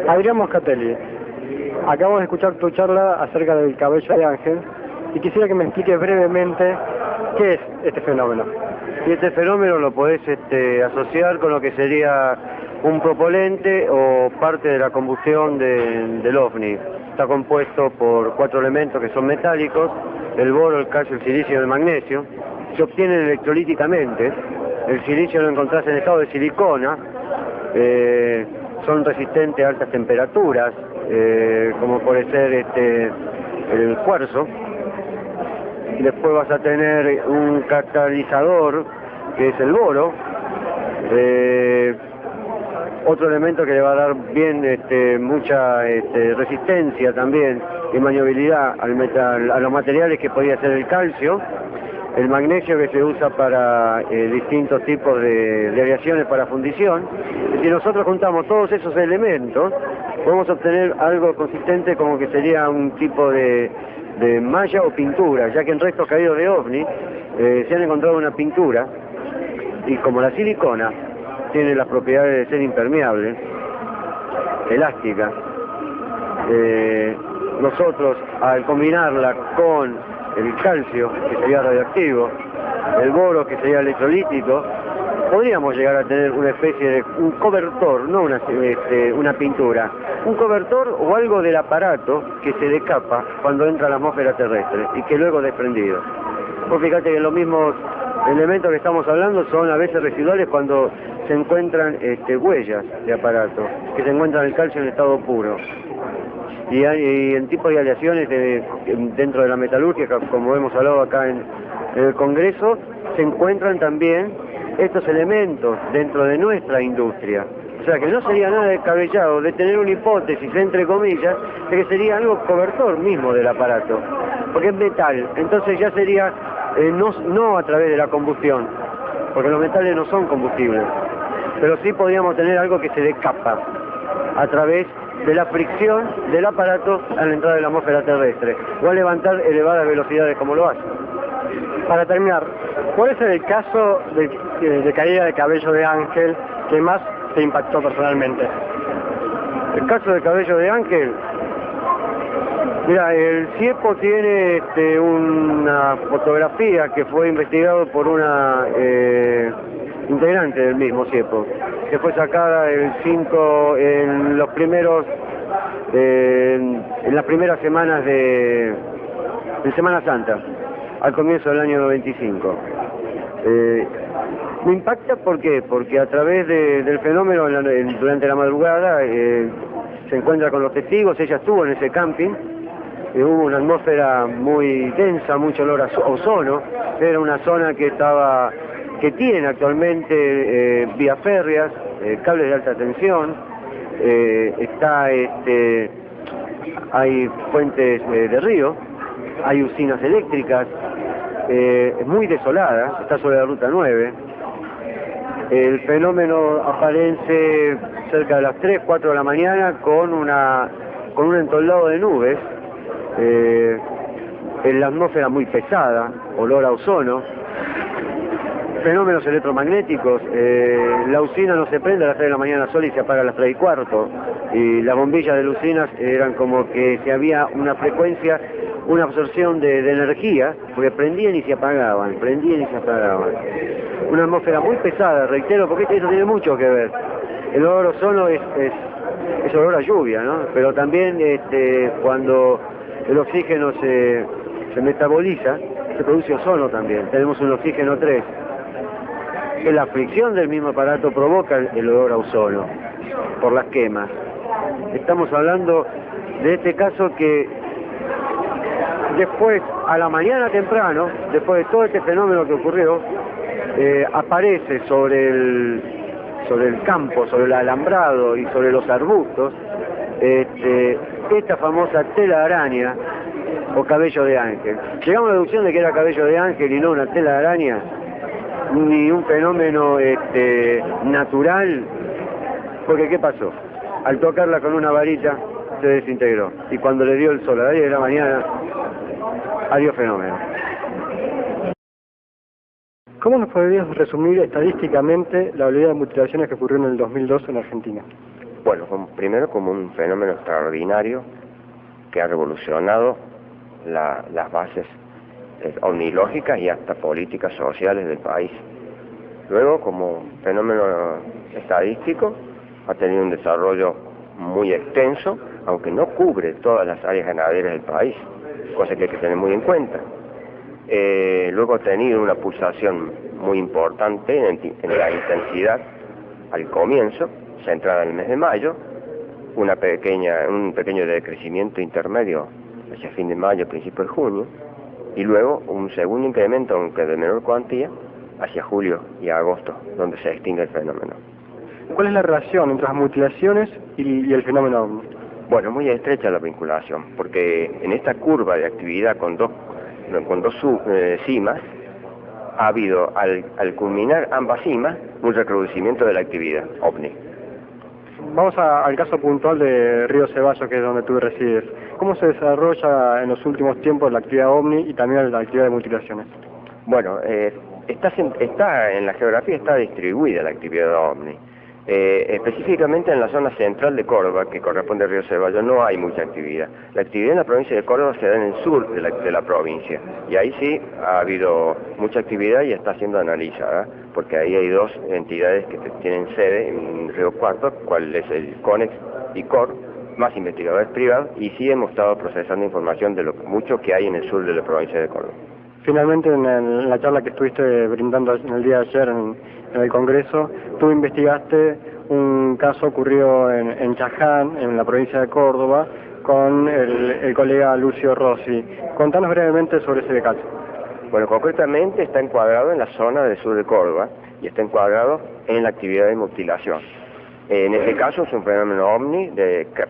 Adrián Moscatelli, acabamos de escuchar tu charla acerca del cabello de ángel y quisiera que me expliques brevemente qué es este fenómeno. Y este fenómeno lo podés asociar con lo que sería un propelente o parte de la combustión del ovni. Está compuesto por 4 elementos que son metálicos: el boro, el calcio, el silicio y el magnesio. Se obtienen electrolíticamente. El silicio lo encontrás en estado de silicona. Son resistentes a altas temperaturas, como puede ser el cuarzo. Después vas a tener un catalizador, que es el boro. Otro elemento que le va a dar bien mucha resistencia también y maniobrabilidad a los materiales, que podría ser el calcio. El magnesio, que se usa para distintos tipos de aleaciones para fundición. Y si nosotros juntamos todos esos elementos, podemos obtener algo consistente, como que sería un tipo de malla o pintura, ya que en restos caídos de ovni se han encontrado una pintura, y como la silicona tiene las propiedades de ser impermeable, elástica, nosotros, al combinarla con el calcio, que sería radioactivo, el boro, que sería electrolítico, podríamos llegar a tener una especie de un cobertor, no una pintura, un cobertor o algo del aparato que se decapa cuando entra a la atmósfera terrestre y que luego es desprendido. Vos fíjate que los mismos elementos que estamos hablando son a veces residuales cuando se encuentran huellas de aparato, que se encuentran el calcio en estado puro. Y en tipo de aleaciones dentro de la metalurgia, como hemos hablado acá en el Congreso, se encuentran también estos elementos dentro de nuestra industria. O sea que no sería nada descabellado de tener una hipótesis, entre comillas, de que sería algo cobertor mismo del aparato, porque es metal. Entonces ya sería no a través de la combustión, porque los metales no son combustibles, pero sí podríamos tener algo que se decapa a través de la fricción del aparato a la entrada de la atmósfera terrestre, o a levantar elevadas velocidades como lo hace. Para terminar, ¿cuál es el caso de caída de cabello de ángel que más te impactó personalmente? El caso del cabello de ángel, mira, el CIEPO tiene una fotografía que fue investigado por una integrante del mismo CIEPO, que fue sacada en las primeras semanas de Semana Santa, al comienzo del año 95. Me impacta, ¿por qué? Porque a través del fenómeno durante la madrugada se encuentra con los testigos. Ella estuvo en ese camping. Hubo una atmósfera muy densa, mucho olor a ozono. Era una zona que tiene actualmente vías férreas, cables de alta tensión, hay fuentes de río, hay usinas eléctricas, es muy desolada, está sobre la ruta 9. El fenómeno aparece cerca de las 3, 4 de la mañana con un entoldado de nubes, en la atmósfera muy pesada, olor a ozono. Fenómenos electromagnéticos, la usina no se prende a las 3 de la mañana sola y se apaga a las 3:15, y las bombillas de las usinas eran como que si había una frecuencia, una absorción de energía, porque prendían y se apagaban, prendían y se apagaban. Una atmósfera muy pesada, reitero, porque eso tiene mucho que ver. El olor a ozono es olor a lluvia, ¿no? Pero también cuando el oxígeno se metaboliza, se produce ozono también. Tenemos un oxígeno 3. Que la fricción del mismo aparato provoca el olor a ozono por las quemas. Estamos hablando de este caso que después, a la mañana temprano, después de todo este fenómeno que ocurrió, aparece sobre el campo, sobre el alambrado y sobre los arbustos, esta famosa tela de araña o cabello de ángel. Llegamos a la deducción de que era cabello de ángel y no una tela de araña, ni un fenómeno natural, porque ¿qué pasó? Al tocarla con una varita se desintegró, y cuando le dio el sol a las 10 de la mañana, adiós fenómeno. ¿Cómo nos podrías resumir estadísticamente la oleada de mutilaciones que ocurrió en el 2002 en Argentina? Bueno, primero como un fenómeno extraordinario que ha revolucionado las bases omnilógicas y hasta políticas sociales del país. Luego, como fenómeno estadístico, ha tenido un desarrollo muy extenso, aunque no cubre todas las áreas ganaderas del país, cosa que hay que tener muy en cuenta. Luego ha tenido una pulsación muy importante en la intensidad al comienzo, centrada en el mes de mayo, un pequeño decrecimiento intermedio hacia fin de mayo, principio de junio, y luego un segundo incremento, aunque de menor cuantía, hacia julio y agosto, donde se extingue el fenómeno. ¿Cuál es la relación entre las mutilaciones y el fenómeno ovni? Bueno, muy estrecha la vinculación, porque en esta curva de actividad con dos cimas, ha habido, al culminar ambas cimas, un recrudecimiento de la actividad ovni. Vamos al caso puntual de Río Ceballos, que es donde tú resides. ¿Cómo se desarrolla en los últimos tiempos la actividad ovni y también la actividad de mutilaciones? Bueno, está en la geografía está distribuida la actividad ovni. Específicamente en la zona central de Córdoba, que corresponde a Río Ceballos, no hay mucha actividad. La actividad en la provincia de Córdoba se da en el sur de la provincia, y ahí sí ha habido mucha actividad y está siendo analizada, porque ahí hay dos entidades que tienen sede en Río Cuarto, cuál es el CONEX y COR, más investigadores privados, y sí hemos estado procesando información de lo mucho que hay en el sur de la provincia de Córdoba. Finalmente, en la charla que estuviste brindando en el día de ayer en el Congreso, tú investigaste un caso ocurrido en Chaján, en la provincia de Córdoba, con el colega Lucio Rossi. Contanos brevemente sobre ese caso. Bueno, concretamente está encuadrado en la zona del sur de Córdoba y está encuadrado en la actividad de mutilación. En este caso es un fenómeno ovni,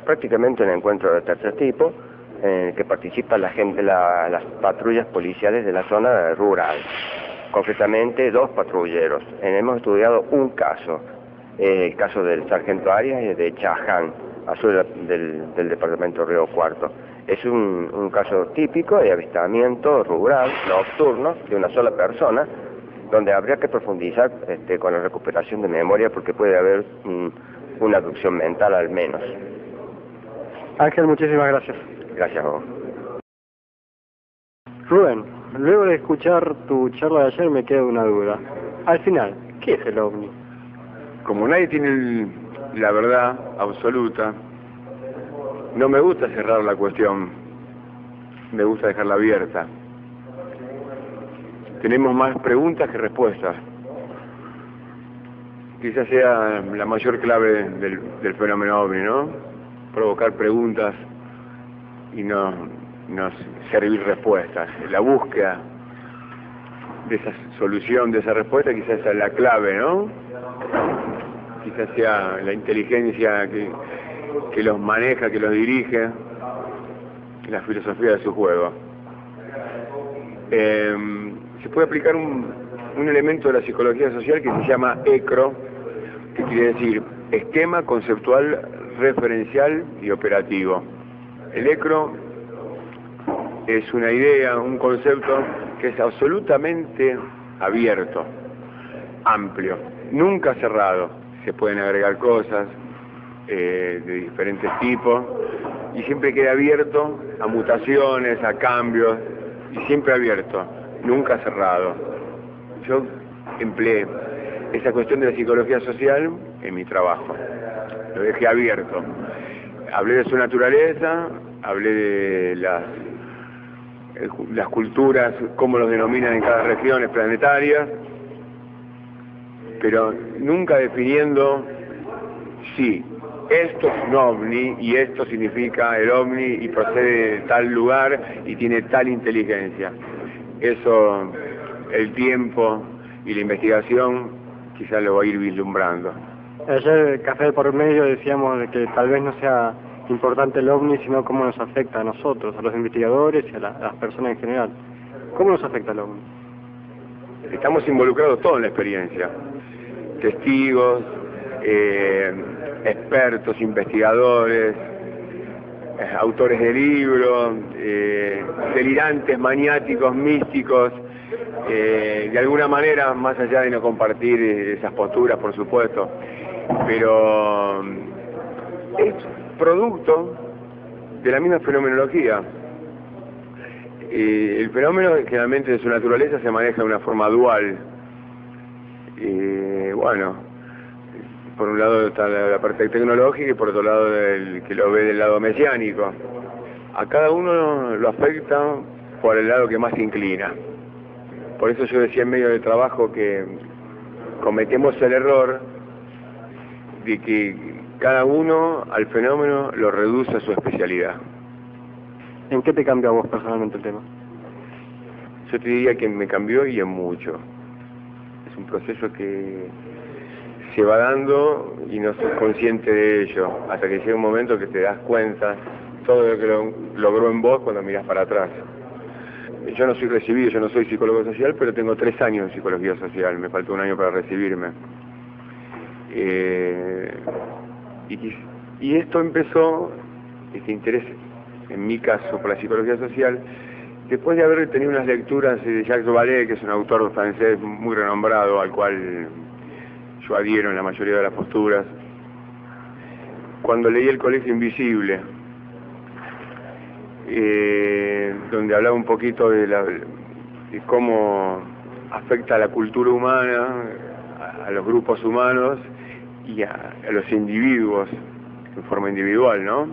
prácticamente un encuentro de tercer tipo, en el que participa las patrullas policiales de la zona rural, concretamente 2 patrulleros. Hemos estudiado un caso, el caso del sargento Arias de Chaján, al sur del departamento Río Cuarto. Es un caso típico de avistamiento rural, nocturno, de una sola persona, donde habría que profundizar con la recuperación de memoria, porque puede haber una abducción mental al menos. Ángel, muchísimas gracias. Gracias a vos. Rubén, luego de escuchar tu charla de ayer me queda una duda. Al final, ¿qué es el ovni? Como nadie tiene la verdad absoluta, no me gusta cerrar la cuestión, me gusta dejarla abierta. Tenemos más preguntas que respuestas. Quizás sea la mayor clave del fenómeno ovni, ¿no? Provocar preguntas y no servir respuestas. La búsqueda de esa solución, de esa respuesta, quizás sea la clave, ¿no? Quizás sea la inteligencia que los maneja, que los dirige, la filosofía de su juego. Se puede aplicar un elemento de la psicología social que se llama ECRO, que quiere decir esquema conceptual, referencial y operativo. El ECRO es una idea, un concepto que es absolutamente abierto, amplio, nunca cerrado. Se pueden agregar cosas de diferentes tipos y siempre queda abierto a mutaciones, a cambios, y siempre abierto, nunca cerrado. Yo empleé esa cuestión de la psicología social en mi trabajo, lo dejé abierto. Hablé de su naturaleza, hablé de las culturas, cómo los denominan en cada región planetarias, pero nunca definiendo si esto es un ovni y esto significa el ovni y procede de tal lugar y tiene tal inteligencia. Eso, el tiempo y la investigación quizás lo va a ir vislumbrando. Ayer, Café por Medio, decíamos de que tal vez no sea importante el ovni, sino cómo nos afecta a nosotros, a los investigadores y a las personas en general. ¿Cómo nos afecta el ovni? Estamos involucrados todos en la experiencia. Testigos, expertos, investigadores, autores de libros, delirantes, maniáticos, místicos, de alguna manera, más allá de no compartir esas posturas, por supuesto, pero es producto de la misma fenomenología. El fenómeno generalmente de su naturaleza se maneja de una forma dual. Bueno, por un lado está la parte tecnológica y por otro lado el que lo ve del lado mesiánico. A cada uno lo afecta por el lado que más se inclina. Por eso yo decía en medio del trabajo que cometemos el error de que cada uno al fenómeno lo reduce a su especialidad. ¿En qué te cambió a vos personalmente el tema? Yo te diría que me cambió y en mucho. Es un proceso que se va dando y no sos consciente de ello, hasta que llega un momento que te das cuenta todo lo que logró en vos cuando mirás para atrás. Yo no soy recibido, yo no soy psicólogo social, pero tengo 3 años de psicología social, me faltó 1 año para recibirme. Y esto empezó, este interés, en mi caso, por la psicología social, después de haber tenido unas lecturas de Jacques Vallée, que es un autor francés muy renombrado, al cual yo adhiero en la mayoría de las posturas, cuando leí El Colegio Invisible, donde hablaba un poquito de cómo afecta a la cultura humana, a los grupos humanos y a los individuos en forma individual, ¿no?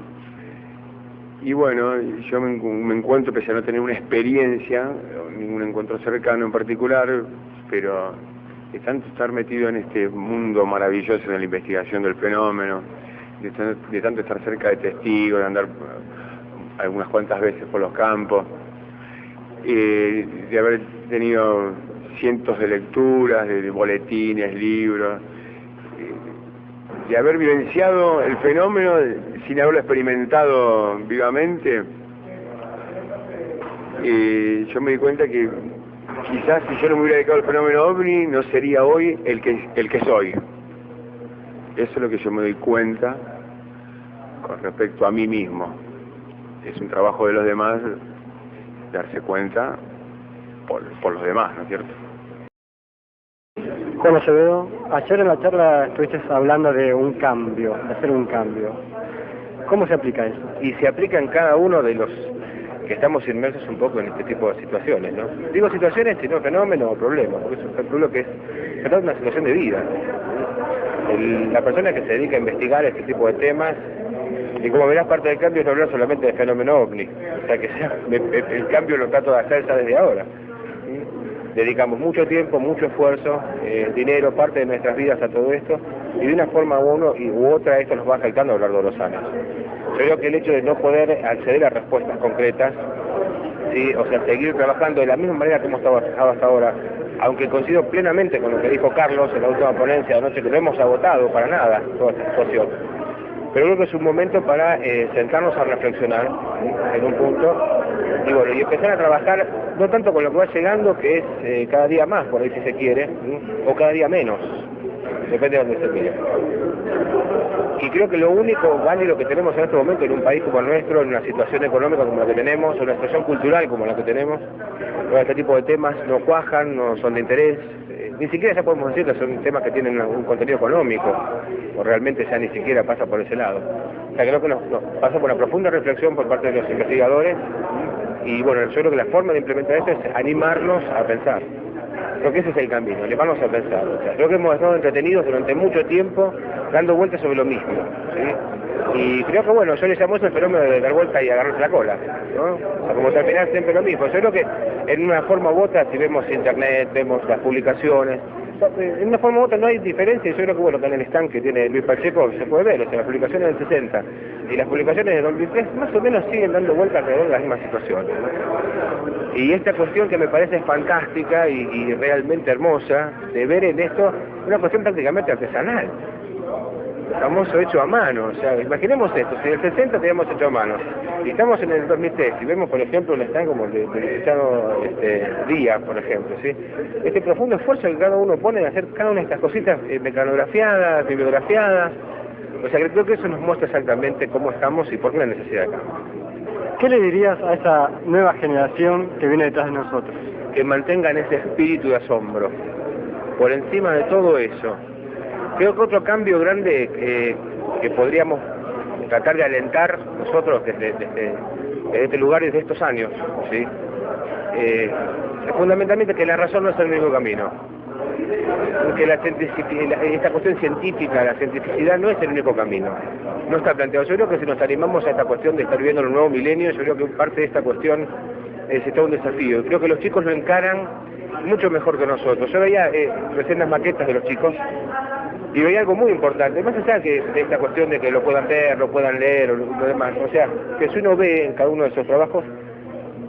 Y bueno, yo me encuentro, pese a no tener una experiencia, ningún encuentro cercano en particular, pero de tanto estar metido en este mundo maravilloso de la investigación del fenómeno, de tanto estar cerca de testigos, de andar algunas cuantas veces por los campos, de haber tenido cientos de lecturas, de boletines, libros, de haber vivenciado el fenómeno sin haberlo experimentado vivamente, yo me di cuenta que quizás si yo no me hubiera dedicado al fenómeno OVNI no sería hoy el que soy. Eso es lo que yo me doy cuenta con respecto a mí mismo. Es un trabajo de los demás darse cuenta por los demás, ¿no es cierto? Juan Acevedo, ayer en la charla estuviste hablando de un cambio, de hacer un cambio. ¿Cómo se aplica eso? Y se aplica en cada uno de los que estamos inmersos un poco en este tipo de situaciones, ¿no? Digo situaciones, sino fenómenos o problemas, porque es un fenómeno que es una situación de vida. La persona que se dedica a investigar este tipo de temas, y como verás, parte del cambio es hablar solamente de fenómeno OVNI, o sea que el cambio lo trato de hacer ya desde ahora. Dedicamos mucho tiempo, mucho esfuerzo, dinero, parte de nuestras vidas a todo esto, y de una forma u otra esto nos va afectando a lo largo de los años. Yo creo que el hecho de no poder acceder a respuestas concretas, ¿sí? O sea, seguir trabajando de la misma manera que hemos trabajado hasta ahora, aunque coincido plenamente con lo que dijo Carlos en la última ponencia de anoche, que no hemos agotado para nada toda esta situación. Pero creo que es un momento para sentarnos a reflexionar, ¿sí? En un punto, y bueno, y empezar a trabajar no tanto con lo que va llegando, que es cada día más, por ahí si se quiere, ¿sí? O cada día menos, depende de donde se mire. Y creo que lo único válido que tenemos en este momento en un país como el nuestro, en una situación económica como la que tenemos, en una situación cultural como la que tenemos, este tipo de temas no cuajan, no son de interés, ni siquiera ya podemos decir que son temas que tienen un contenido económico, o realmente ya ni siquiera pasa por ese lado. O sea, creo que nos pasa por una profunda reflexión por parte de los investigadores, y bueno, yo creo que la forma de implementar esto es animarnos a pensar. Creo que ese es el camino, animarnos a pensar. O sea, creo que hemos estado entretenidos durante mucho tiempo dando vueltas sobre lo mismo, ¿sí? Y creo que bueno, yo le llamo eso el fenómeno de dar vuelta y agarrarse la cola, ¿no? O sea, como terminar siempre lo mismo. Yo creo que en una forma u otra, si vemos internet, vemos las publicaciones, en una forma u otra no hay diferencia. Yo creo que bueno, que en el stand que tiene Luis Pacheco se puede ver, o sea, las publicaciones del 60 y las publicaciones del 2003 más o menos siguen dando vueltas alrededor de las mismas situaciones, ¿no? Y esta cuestión que me parece fantástica y realmente hermosa de ver en esto una cuestión prácticamente artesanal, el famoso hecho a mano. O sea, imaginemos esto, si en el 60 teníamos hecho a mano y estamos en el 2003 y vemos por ejemplo un stand como el de licenciado Díaz, por ejemplo, ¿sí? Este profundo esfuerzo que cada uno pone de hacer cada una de estas cositas mecanografiadas, bibliografiadas. O sea, creo que eso nos muestra exactamente cómo estamos y por qué la necesidad de cambio. ¿Qué le dirías a esa nueva generación que viene detrás de nosotros? Que mantengan ese espíritu de asombro por encima de todo eso. Creo que otro cambio grande que podríamos tratar de alentar nosotros desde este lugar y desde estos años, ¿sí? Fundamentalmente que la razón no es el único camino, que esta cuestión científica, la cientificidad no es el único camino, no está planteado. Yo creo que si nos animamos a esta cuestión de estar viviendo en un nuevo milenio, yo creo que parte de esta cuestión es todo un desafío. Creo que los chicos lo encaran mucho mejor que nosotros. Yo veía recién las maquetas de los chicos y veía algo muy importante, más allá de esta cuestión de que lo puedan ver, lo puedan leer o lo demás. O sea, que si uno ve en cada uno de esos trabajos,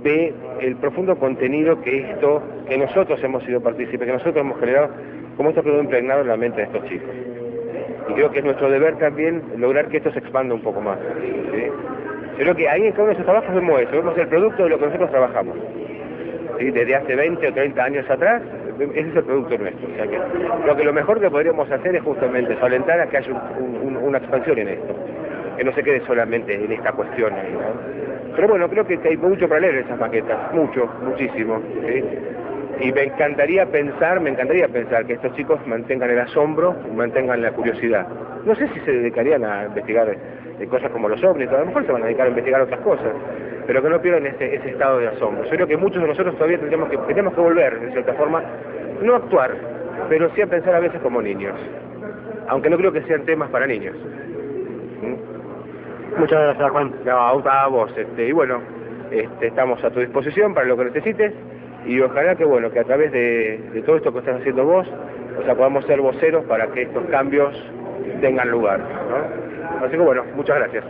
ve el profundo contenido que nosotros hemos sido partícipes, que nosotros hemos generado, como esto quedó impregnado en la mente de estos chicos. Y creo que es nuestro deber también lograr que esto se expanda un poco más, ¿sí? Yo creo que ahí en cada uno de esos trabajos vemos eso, vemos el producto de lo que nosotros trabajamos, ¿sí? Desde hace 20 o 30 años atrás, ese es el producto nuestro. O sea que creo que lo mejor que podríamos hacer es justamente eso, alentar a que haya una expansión en esto, que no se quede solamente en esta cuestión ahí, ¿no? Pero bueno, creo que hay mucho para leer en esas maquetas, muchísimo, ¿sí? Y me encantaría pensar que estos chicos mantengan el asombro, mantengan la curiosidad. No sé si se dedicarían a investigar cosas como los ovnis, a lo mejor se van a dedicar a investigar otras cosas, pero que no pierdan ese estado de asombro. Yo creo que muchos de nosotros todavía tenemos que volver, de cierta forma, no a actuar, pero sí a pensar a veces como niños, aunque no creo que sean temas para niños. Muchas gracias, Juan. No, a vos, y bueno, estamos a tu disposición para lo que necesites, y ojalá que bueno, que a través de todo esto que estás haciendo vos, o sea, podamos ser voceros para que estos cambios tengan lugar, ¿no? Así que bueno, muchas gracias.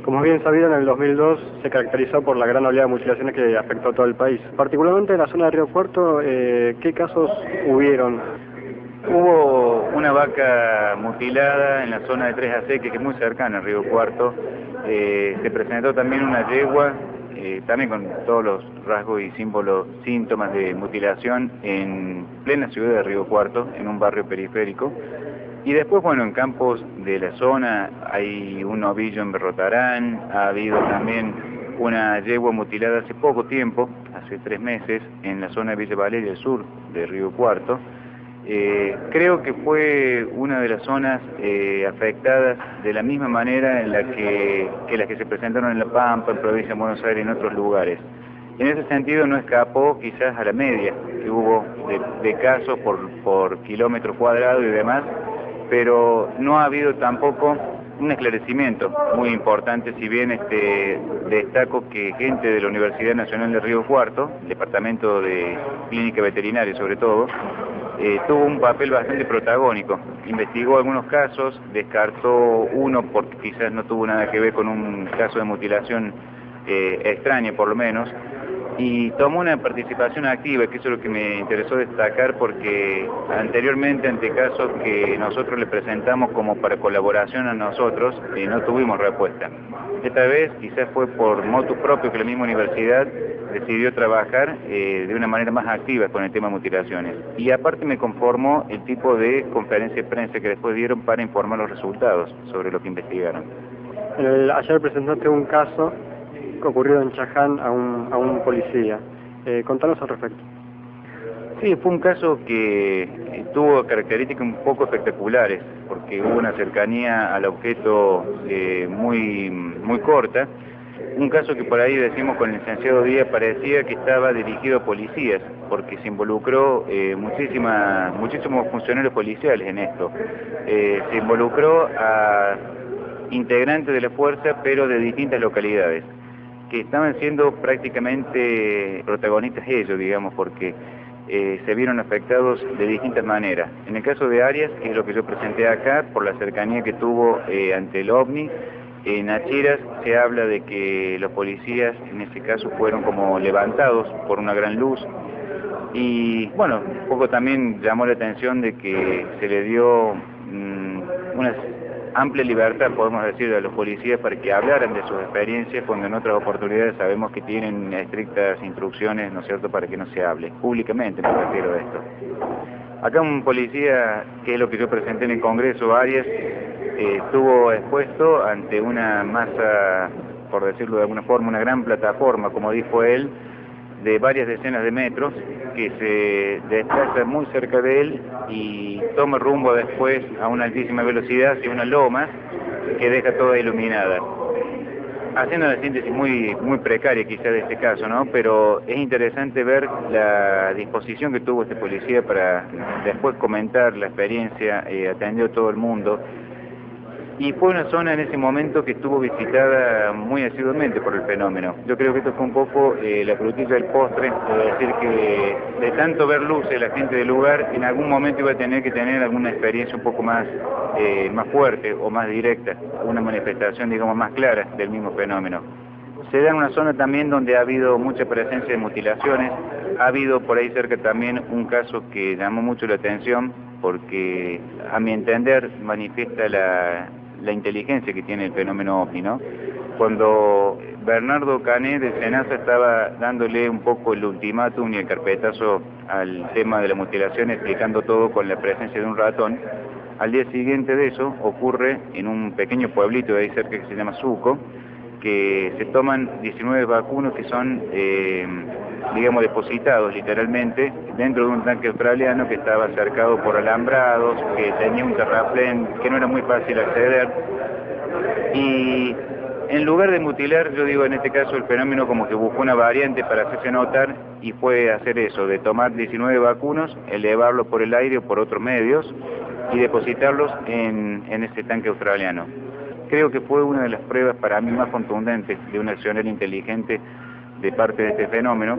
Como es bien sabido, en el 2002 se caracterizó por la gran oleada de mutilaciones que afectó a todo el país. Particularmente en la zona de Río Cuarto, ¿qué casos hubieron? Hubo una vaca mutilada en la zona de 3AC, que es muy cercana al Río Cuarto. Se presentó también una yegua, también con todos los rasgos y síntomas de mutilación en plena ciudad de Río Cuarto, en un barrio periférico. Y después, bueno, en campos de la zona hay un novillo en Berrotarán, ha habido también una yegua mutilada hace poco tiempo, hace 3 meses, en la zona de Villa Valeria, el sur de Río Cuarto. Creo que fue una de las zonas afectadas de la misma manera en la que las que se presentaron en La Pampa, en Provincia de Buenos Aires y en otros lugares. En ese sentido no escapó quizás a la media que hubo de casos por kilómetro cuadrado y demás, pero no ha habido tampoco un esclarecimiento muy importante, si bien destaco que gente de la Universidad Nacional de Río Cuarto, Departamento de Clínica Veterinaria sobre todo, tuvo un papel bastante protagónico. Investigó algunos casos, descartó uno porque quizás no tuvo nada que ver con un caso de mutilación extraña por lo menos, y tomó una participación activa, que eso es lo que me interesó destacar, porque anteriormente ante casos que nosotros le presentamos como para colaboración a nosotros, no tuvimos respuesta. Esta vez quizás fue por motu propio que la misma universidad decidió trabajar de una manera más activa con el tema de mutilaciones. Y aparte me conformó el tipo de conferencia de prensa que después dieron para informar los resultados sobre lo que investigaron. Ayer presentaste un caso que ocurrió en Chaján a un policía. Contanos al respecto. Sí, fue un caso que tuvo características un poco espectaculares, porque hubo una cercanía al objeto muy corta. Un caso que por ahí decimos con el licenciado Díaz parecía que estaba dirigido a policías, porque se involucró muchísimos funcionarios policiales en esto. Se involucró a integrantes de la fuerza, pero de distintas localidades, que estaban siendo prácticamente protagonistas ellos, digamos, porque se vieron afectados de distintas maneras. En el caso de Arias, que es lo que yo presenté acá, por la cercanía que tuvo ante el OVNI, en Achiras se habla de que los policías en ese caso fueron como levantados por una gran luz, y bueno, un poco también llamó la atención de que se le dio una amplia libertad, podemos decir, a los policías para que hablaran de sus experiencias, cuando en otras oportunidades sabemos que tienen estrictas instrucciones, ¿no es cierto?, para que no se hable públicamente, me refiero a esto. Acá un policía, que es lo que yo presenté en el Congreso, Arias, estuvo expuesto ante una masa, por decirlo de alguna forma, una gran plataforma, como dijo él, de varias decenas de metros, que se desplaza muy cerca de él y toma rumbo después a una altísima velocidad hacia una loma, que deja toda iluminada. Haciendo una síntesis muy precaria quizá de este caso, ¿no? Pero es interesante ver la disposición que tuvo este policía para después comentar la experiencia, atendió a todo el mundo. Y fue una zona en ese momento que estuvo visitada muy asiduamente por el fenómeno. Yo creo que esto fue un poco la frutilla del postre, es decir, que de tanto ver luces la gente del lugar, en algún momento iba a tener que tener alguna experiencia un poco más fuerte o más directa, una manifestación, digamos, más clara del mismo fenómeno. Se da en una zona también donde ha habido mucha presencia de mutilaciones, ha habido por ahí cerca también un caso que llamó mucho la atención, porque a mi entender manifiesta la inteligencia que tiene el fenómeno OVNI, ¿no? Cuando Bernardo Cané de Senasa estaba dándole un poco el ultimátum y el carpetazo al tema de la mutilación, explicando todo con la presencia de un ratón, al día siguiente de eso ocurre en un pequeño pueblito de ahí cerca que se llama Suco, que se toman 19 vacunos que son, digamos, depositados literalmente dentro de un tanque australiano que estaba cercado por alambrados, que tenía un terraplén que no era muy fácil acceder. Y en lugar de mutilar, yo digo en este caso el fenómeno como que buscó una variante para hacerse notar y fue hacer eso, de tomar 19 vacunos, elevarlos por el aire o por otros medios y depositarlos en ese tanque australiano. Creo que fue una de las pruebas para mí más contundentes de un accionar inteligente de parte de este fenómeno,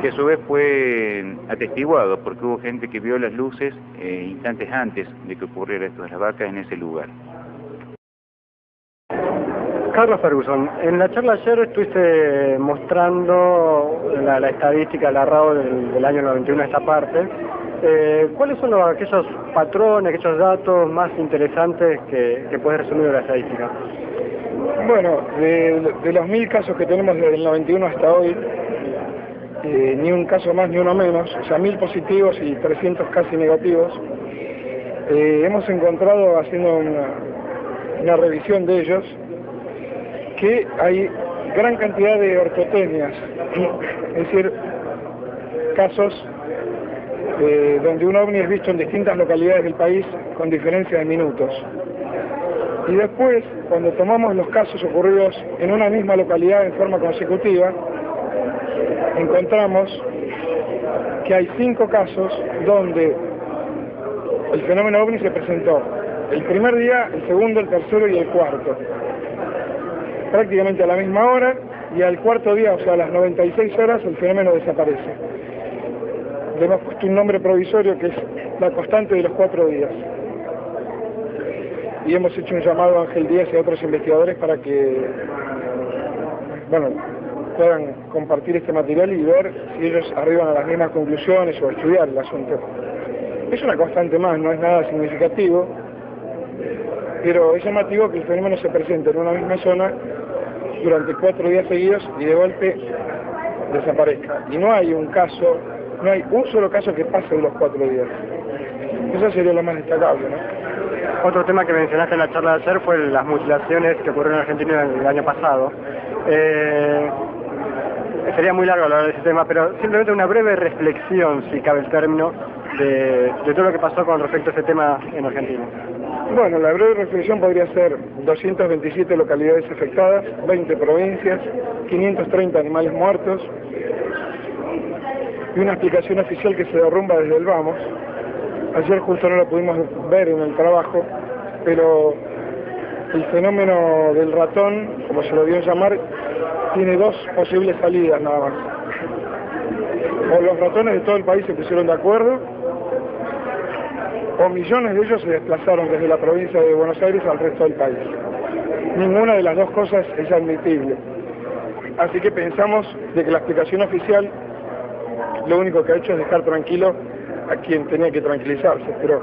que a su vez fue atestiguado, porque hubo gente que vio las luces instantes antes de que ocurriera esto de las vacas en ese lugar. Carlos Ferguson, en la charla ayer estuviste mostrando la estadística, la RAO del año 91 a esta parte. ¿Cuáles son aquellos patrones, aquellos datos más interesantes que puedes resumir de la estadística? Bueno, de los 1000 casos que tenemos desde el 91 hasta hoy, ni un caso más ni uno menos, o sea, 1000 positivos y 300 casi negativos, hemos encontrado, haciendo una revisión de ellos, que hay gran cantidad de ortotecnias, es decir, casos donde un ovni es visto en distintas localidades del país con diferencia de minutos. Y después, cuando tomamos los casos ocurridos en una misma localidad en forma consecutiva, encontramos que hay 5 casos donde el fenómeno ovni se presentó el primer día, el segundo, el tercero y el cuarto, prácticamente a la misma hora, y al cuarto día, o sea a las 96 horas, el fenómeno desaparece. Le hemos puesto un nombre provisorio que es la constante de los 4 días. Y hemos hecho un llamado a Ángel Díaz y a otros investigadores para que, bueno, puedan compartir este material y ver si ellos arriban a las mismas conclusiones o estudiar el asunto. Es una constante más, no es nada significativo, pero es llamativo que el fenómeno se presente en una misma zona durante 4 días seguidos y de golpe desaparezca. Y no hay un caso, no hay un solo caso que pase de los 4 días. Eso sería lo más destacable, ¿no? Otro tema que mencionaste en la charla de ayer fue las mutilaciones que ocurrieron en Argentina el año pasado. Sería muy largo hablar de ese tema, pero simplemente una breve reflexión, si cabe el término, de todo lo que pasó con respecto a ese tema en Argentina. Bueno, la breve reflexión podría ser 227 localidades afectadas, 20 provincias, 530 animales muertos y una explicación oficial que se derrumba desde el vamos. Ayer justo no lo pudimos ver en el trabajo, pero el fenómeno del ratón, como se lo dio a llamar, tiene 2 posibles salidas nada más. O los ratones de todo el país se pusieron de acuerdo, o millones de ellos se desplazaron desde la provincia de Buenos Aires al resto del país. Ninguna de las 2 cosas es admitible. Así que pensamos de que la explicación oficial lo único que ha hecho es dejar tranquilo a quien tenía que tranquilizarse, pero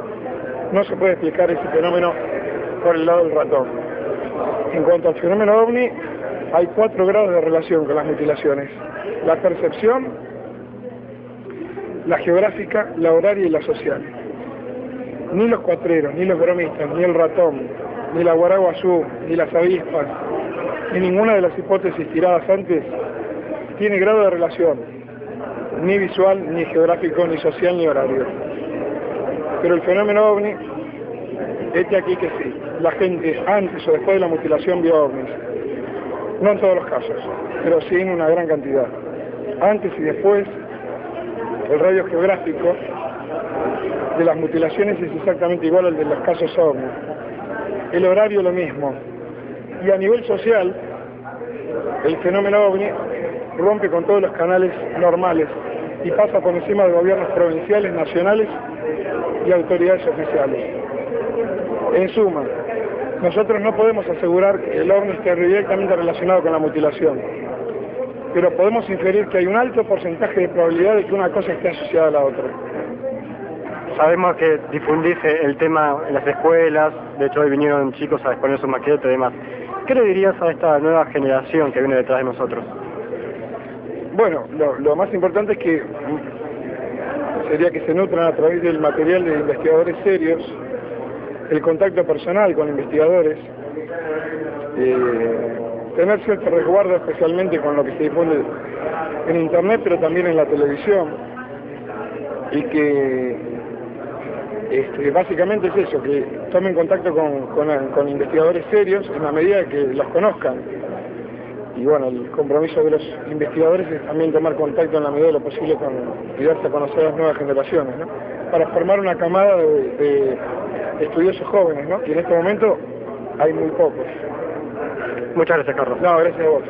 no se puede explicar ese fenómeno por el lado del ratón. En cuanto al fenómeno ovni, hay 4 grados de relación con las mutilaciones: la percepción, la geográfica, la horaria y la social. Ni los cuatreros, ni los bromistas, ni el ratón, ni la guaraguazú, ni las avispas, ni ninguna de las hipótesis tiradas antes tiene grado de relación, ni visual, ni geográfico, ni social, ni horario. Pero el fenómeno ovni Este aquí que sí, la gente antes o después de la mutilación vio ovnis. No en todos los casos, pero sí en una gran cantidad. Antes y después, el radio geográfico de las mutilaciones es exactamente igual al de los casos ovnis. El horario lo mismo. Y a nivel social, el fenómeno ovni rompe con todos los canales normales y pasa por encima de gobiernos provinciales, nacionales y autoridades oficiales. En suma, nosotros no podemos asegurar que el ovni esté directamente relacionado con la mutilación, pero podemos inferir que hay un alto porcentaje de probabilidad de que una cosa esté asociada a la otra. Sabemos que difundís el tema en las escuelas, de hecho hoy vinieron chicos a exponer sus maquetas y demás. ¿Qué le dirías a esta nueva generación que viene detrás de nosotros? Bueno, lo más importante es que sería que se nutran a través del material de investigadores serios, el contacto personal con investigadores, tener cierto resguardo especialmente con lo que se difunde en internet, pero también en la televisión, y que básicamente es eso, que tomen contacto con investigadores serios en la medida que los conozcan. Y bueno, el compromiso de los investigadores es también tomar contacto en la medida de lo posible y darse a conocer a las nuevas generaciones, ¿no? Para formar una camada de estudiosos jóvenes, ¿no? Y en este momento hay muy pocos. Muchas gracias, Carlos. No, gracias a vos.